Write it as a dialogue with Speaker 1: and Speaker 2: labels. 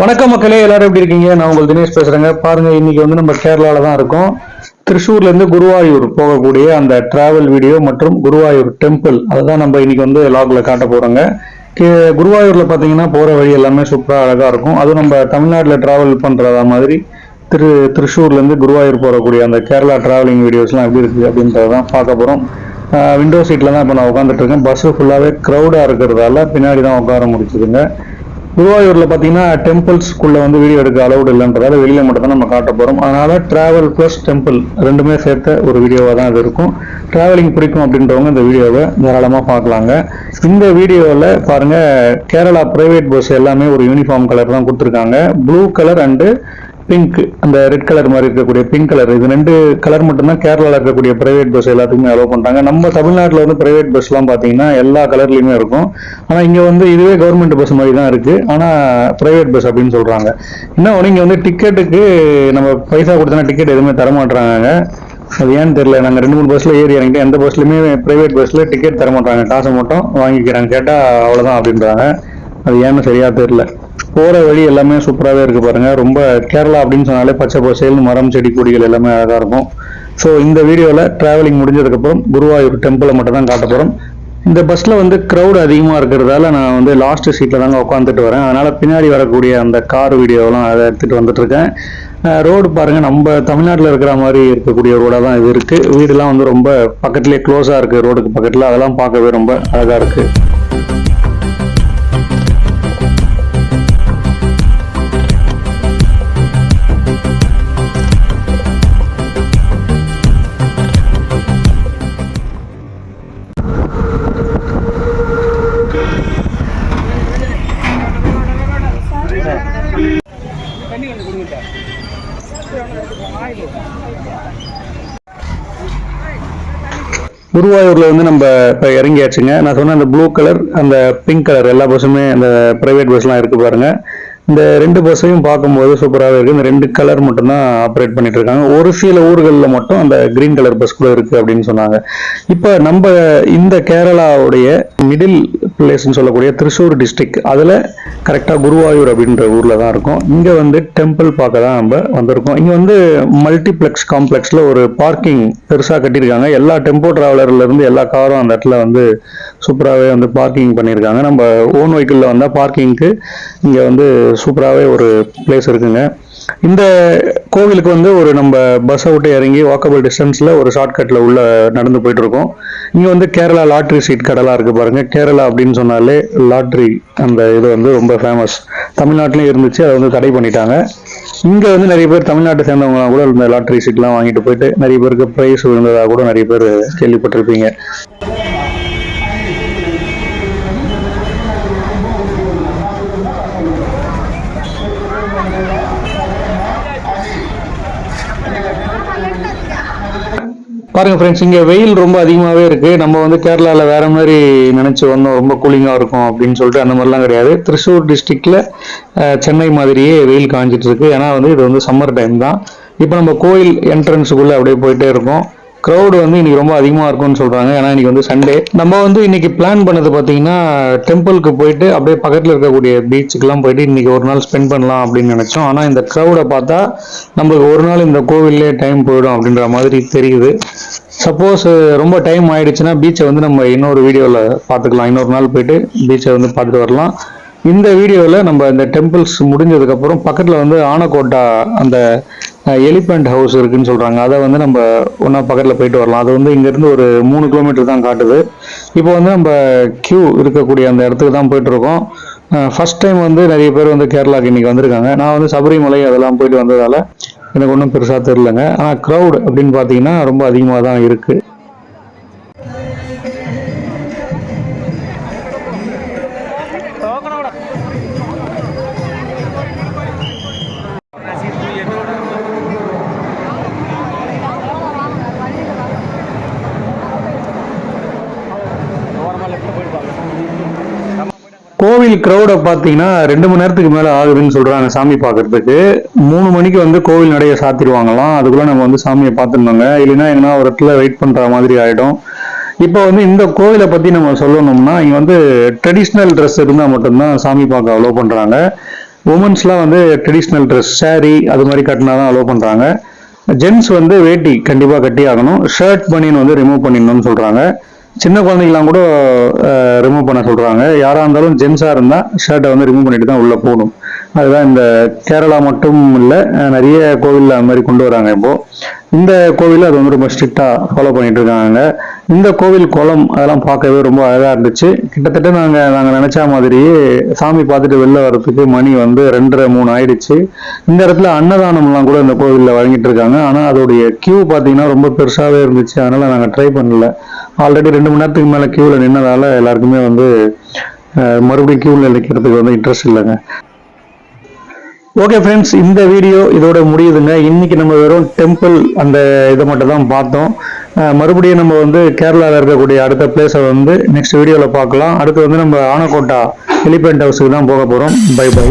Speaker 1: வணக்கம் மக்களே, எல்லாரும் எப்படி இருக்கீங்க? நான் உங்கள் தினேஷ் பேசுறேங்க. பாருங்க, இன்னைக்கு வந்து நம்ம கேரளால தான் இருக்கோம். திருச்சூர்ல இருந்து குருவாயூர் போகக்கூடிய அந்த டிராவல் வீடியோ மற்றும் குருவாயூர் டெம்பிள் அதுதான் நம்ம இன்னைக்கு வந்து லாக்ல காட்ட போறோங்க. குருவாயூர்ல பாத்தீங்கன்னா போற வழி எல்லாமே சூப்பரா அழகா இருக்கும். அதுவும் நம்ம தமிழ்நாட்டுல டிராவல் பண்றதா மாதிரி திருச்சூர்ல இருந்து குருவாயூர் போகக்கூடிய அந்த கேரளா டிராவலிங் வீடியோஸ்லாம் எப்படி இருக்கு அப்படின்றதான் பார்க்க போறோம். விண்டோ சீட்ல தான் இப்போ நான் உட்காந்துட்டு இருக்கேன். பஸ் ஃபுல்லாவே க்ரௌடா இருக்கிறதால பின்னாடி தான் உட்கார முடிச்சுதுங்க. குருவாயூர்ல பாத்தீங்கன்னா டெம்பிள்ஸ்குள்ள வந்து வீடியோ எடுக்க அலௌட் இல்லைன்றதால வெளியில மட்டும் தான் நம்ம காட்ட போறோம். அதனால டிராவல் பிளஸ் டெம்பிள் ரெண்டுமே சேர்த்த ஒரு வீடியோவா தான் இது இருக்கும். டிராவலிங் பிடிக்கும் அப்படின்றவங்க இந்த வீடியோவை தாராளமா பார்க்கலாங்க. இந்த வீடியோவில் பாருங்க, கேரளா பிரைவேட் பஸ் எல்லாமே ஒரு யூனிஃபார்ம் கலர் தான் கொடுத்துருக்காங்க. ப்ளூ கலர் அண்டு பிங்க், அந்த ரெட் கலர் மாதிரி இருக்கக்கூடிய பிங்க் கலர், இது ரெண்டு கலர் மட்டும்தான் கேரளாவில் இருக்கக்கூடிய பிரைவேட் பஸ் எல்லாத்துக்குமே அலோவ் பண்றாங்க. நம்ம தமிழ்நாட்டில் வந்து பிரைவேட் பஸ் எல்லாம் பாத்தீங்கன்னா எல்லா கலர்லயுமே இருக்கும். ஆனா இங்க வந்து இதுவே கவர்மெண்ட் பஸ் மாதிரி தான் இருக்கு, ஆனா பிரைவேட் பஸ் அப்படின்னு சொல்றாங்க. இன்னும் இங்க வந்து டிக்கெட்டுக்கு நம்ம பைசா கொடுத்தனா டிக்கெட் எதுவுமே தரமாட்டாங்க. அது ஏன்னு தெரியல. நாங்க 2-3 பஸ்ல ஏறி இறங்கிட்டு எந்த பஸ்லயுமே பிரைவேட் பஸ்ல டிக்கெட் தரமாட்டாங்க, காசை மட்டும் வாங்கிக்கிறாங்க. கேட்டா அவ்வளவுதான் அப்படின்றாங்க. அது ஏன்னு சரியா தெரியல. போற வழி எல்லாமே சூப்பராகவே இருக்கு பாருங்க. ரொம்ப கேரளா அப்படின்னு சொன்னாலே பச்சை பசேல்னு மரம் செடி கொடிகள் எல்லாமே அழகா இருக்கும். ஸோ இந்த வீடியோவில் டிராவலிங் முடிஞ்சதுக்கு அப்புறம் குருவாயூர் டெம்பிளை மட்டும் தான் காட்ட போறோம். இந்த பஸ்ல வந்து க்ரௌட் அதிகமா இருக்கிறதால நான் வந்து லாஸ்ட் சீட்ல தாங்க உட்காந்துட்டு வரேன். அதனால பின்னாடி வரக்கூடிய அந்த கார் வீடியோலாம் அதை எடுத்துட்டு வந்துட்டு இருக்கேன். ரோடு பாருங்க, நம்ம தமிழ்நாட்டில் இருக்கிற மாதிரி இருக்கக்கூடிய ரோடா தான் இது இருக்கு. வீடுலாம் வந்து ரொம்ப பக்கத்துலேயே க்ளோஸா இருக்கு ரோடுக்கு பக்கத்துல. அதெல்லாம் பார்க்கவே ரொம்ப அழகா இருக்கு. குருவாயூர்ல வந்து நம்ம இப்ப இறங்கியாச்சுங்க. நான் சொன்ன அந்த ப்ளூ கலர் அந்த பிங்க் கலர் எல்லா பஸ்ஸுமே அந்த பிரைவேட் பஸ்லாம் இருக்கு பாருங்க. இந்த ரெண்டு பஸ்ஸையும் பார்க்கும்போது சூப்பராகவே இருக்கு. இந்த ரெண்டு கலர் மட்டும் தான் ஆப்ரேட் பண்ணிட்டு இருக்காங்க. ஒரு சில ஊர்களில் மட்டும் அந்த கிரீன் கலர் பஸ் கூட இருக்கு அப்படின்னு சொன்னாங்க. இப்போ நம்ம இந்த கேரளாவுடைய மிடில் பிளேஸ்ன்னு சொல்லக்கூடிய திருச்சூர் டிஸ்ட்ரிக்ட், அதுல கரெக்டா குருவாயூர் அப்படின்ற ஊர்ல தான் இருக்கும். இங்க வந்து டெம்பிள் பார்க்க தான் நம்ம வந்திருக்கோம். இங்க வந்து மல்டிபிளெக்ஸ் காம்ப்ளெக்ஸ்ல ஒரு பார்க்கிங் பெருசா கட்டியிருக்காங்க. எல்லா டெம்போ டிராவலர்ல இருந்து எல்லா காரும் அந்த இடத்துல வந்து சூப்பராகவே வந்து பார்க்கிங் பண்ணியிருக்காங்க. நம்ம ஓன் வெஹிக்கிள்ல வந்தா பார்க்கிங்க்கு இங்க வந்து சூப்பராகவே ஒரு பிளேஸ் இருக்குங்க. இந்த கோவிலுக்கு வந்து ஒரு நம்ம பஸ்ஸை விட்டு இறங்கி வாக்கபிள் டிஸ்டன்ஸ்ல ஒரு ஷார்ட்கட்ல உள்ள நடந்து போயிட்டு இருக்கோம். இங்க வந்து கேரளா லாட்ரி சீட் கடைலாம் இருக்கு பாருங்க. கேரளா அப்படின்னு சொன்னாலே லாட்ரி அந்த இது வந்து ரொம்ப ஃபேமஸ். தமிழ்நாட்டிலையும் இருந்துச்சு, அதை வந்து தடை பண்ணிட்டாங்க. இங்க வந்து நிறைய பேர் தமிழ்நாட்டை சேர்ந்தவங்க கூட இந்த லாட்ரி சீட்லாம் வாங்கிட்டு போயிட்டு நிறைய பேருக்கு பிரைஸ் விழுந்ததாக கூட நிறைய பேர் கேள்விப்பட்டிருப்பீங்க. பாருங்க ஃப்ரெண்ட்ஸ், இங்க வெயில் ரொம்ப அதிகமாவே இருக்கு. நம்ம வந்து கேரளால வேற மாதிரி நினைச்சு வந்தோம், ரொம்ப கூலிங்கா இருக்கும் அப்படின்னு சொல்லிட்டு. அந்த மாதிரிலாம் கிடையாது. திருச்சூர் டிஸ்ட்ரிக்ட்ல சென்னை மாதிரியே வெயில் காஞ்சிட்டு இருக்கு. ஏன்னா வந்து இது வந்து சம்மர் டைம் தான். இப்போ நம்ம கோயில் என்ட்ரன்ஸுக்குள்ள அப்படியே போயிட்டே இருக்கோம். க்ரௌடு வந்து இன்னைக்கு ரொம்ப அதிகமா இருக்கும்னு சொல்றாங்க. ஏன்னா இன்னைக்கு வந்து சண்டே. நம்ம வந்து இன்னைக்கு பிளான் பண்ணது பாத்தீங்கன்னா டெம்பிளுக்கு போயிட்டு அப்படியே பக்கத்துல இருக்கக்கூடிய பீச்சுக்கெல்லாம் போயிட்டு இன்னைக்கு ஒரு நாள் ஸ்பெண்ட் பண்ணலாம் அப்படின்னு நினைச்சோம். ஆனா இந்த க்ரௌடை பார்த்தா நம்மளுக்கு ஒரு நாள் இந்த கோவில்லே டைம் போயிடும் அப்படின்ற மாதிரி தெரியுது. சப்போஸ் ரொம்ப டைம் ஆயிடுச்சுன்னா பீச்சை வந்து நம்ம இன்னொரு வீடியோவில் பார்த்துக்கலாம். இன்னொரு நாள் போயிட்டு பீச்சை வந்து பார்த்துட்டு வரலாம். இந்த வீடியோவில் நம்ம இந்த டெம்பிள்ஸ் முடிஞ்சதுக்கப்புறம் பக்கத்தில் வந்து ஆனக்கோட்டா அந்த எலிபென்ட் ஹவுஸ் இருக்குன்னு சொல்கிறாங்க. அதை வந்து நம்ம ஒன்றா பக்கத்தில் போயிட்டு வரலாம். அது வந்து இங்கேருந்து ஒரு 3 கிலோமீட்டர் தான் காட்டுது. இப்போ வந்து நம்ம கியூ இருக்கக்கூடிய அந்த இடத்துக்கு தான் போயிட்டு இருக்கோம். ஃபர்ஸ்ட் டைம் வந்து நிறைய பேர் வந்து கேரளாவுக்கு இன்னைக்கு வந்திருக்காங்க. நான் வந்து சபரிமலை அதெல்லாம் போயிட்டு வந்ததால எனக்கு ஒன்றும் பெருசாக தெரியலங்க. ஆனால் க்ரௌட் அப்படின்னு பார்த்தீங்கன்னா ரொம்ப அதிகமாக தான் இருக்கு. கோவில் கிரௌட பாத்தீங்கன்னா 2 மணி நேரத்துக்கு மேல ஆகுதுன்னு சொல்றாங்க சாமி பாக்குறதுக்கு. 3 மணிக்கு வந்து கோவில் நடைய சாத்திடுவாங்களாம். அதுக்குள்ள நம்ம வந்து சாமியை பார்த்துருந்தோங்க. இல்லைன்னா எங்கன்னா ஒரு இடத்துல வெயிட் பண்ற மாதிரி ஆயிடும். இப்போ வந்து இந்த கோவிலை பத்தி நம்ம சொல்லணும்னா, இங்க வந்து ட்ரெடிஷ்னல் ட்ரெஸ் இருந்தா மட்டும்தான் சாமி பார்க்க அலோவ் பண்றாங்க. உமன்ஸ்லாம் வந்து ட்ரெடிஷ்னல் ட்ரெஸ் saree அது மாதிரி கட்டினா தான் அலோவ் பண்ணுறாங்க. ஜென்ஸ் வந்து வேட்டி கண்டிப்பாக கட்டி ஆகணும். ஷர்ட் பனியன் வந்து ரிமூவ் பண்ணிடணும்னு சொல்கிறாங்க. சின்ன குழந்தைங்களாம் கூட ரிமூவ் பண்ண சொல்கிறாங்க. யாராக இருந்தாலும் ஜென்ஸாக இருந்தால் ஷர்ட்டை வந்து ரிமூவ் பண்ணிட்டு தான் உள்ளே போகணும். அதுதான் இந்த கேரளா மட்டும் இல்லை, நிறைய கோவிலில் அந்த மாதிரி கொண்டு வராங்க. இப்போது இந்த கோவில் அது வந்து ரொம்ப ஸ்ட்ரிக்டாக ஃபாலோ பண்ணிட்டு இருக்காங்க. இந்த கோவில் குளம் அதெல்லாம் பார்க்கவே ரொம்ப அழகாக இருந்துச்சு. கிட்டத்தட்ட நாங்கள் நினச்ச மாதிரியே சாமி பார்த்துட்டு வெளில வர்றதுக்கு மணி வந்து 2:30-3 ஆயிடுச்சு. இந்த இடத்துல அன்னதானம்லாம் கூட இந்த கோவிலில் வழங்கிட்டு இருக்காங்க. ஆனால் அதோடைய கியூ பார்த்தீங்கன்னா ரொம்ப பெருசாகவே இருந்துச்சு. அதனால் நாங்கள் ட்ரை பண்ணல. ஆல்ரெடி 2 மணி நேரத்துக்கு மேலே கியூவில் நின்னதால எல்லாருக்குமே வந்து மறுபடியும் கியூவில் நிற்கிறதுக்கு வந்து இன்ட்ரெஸ்ட் இல்லைங்க. ஓகே ஃப்ரெண்ட்ஸ், இந்த வீடியோ இதோட முடியுதுங்க. இன்னைக்கு நம்ம வெறும் டெம்பிள் அந்த இதை மட்டும் தான் பார்த்தோம். மறுபடியும் நம்ம வந்து கேரளாவில் இருக்கக்கூடிய அடுத்த பிளேஸை வந்து நெக்ஸ்ட் வீடியோவில் பார்க்கலாம். அடுத்து வந்து நம்ம ஆனக்கோட்டா எலிபென்ட் ஹவுஸுக்கு தான் போக போகிறோம். Bye by.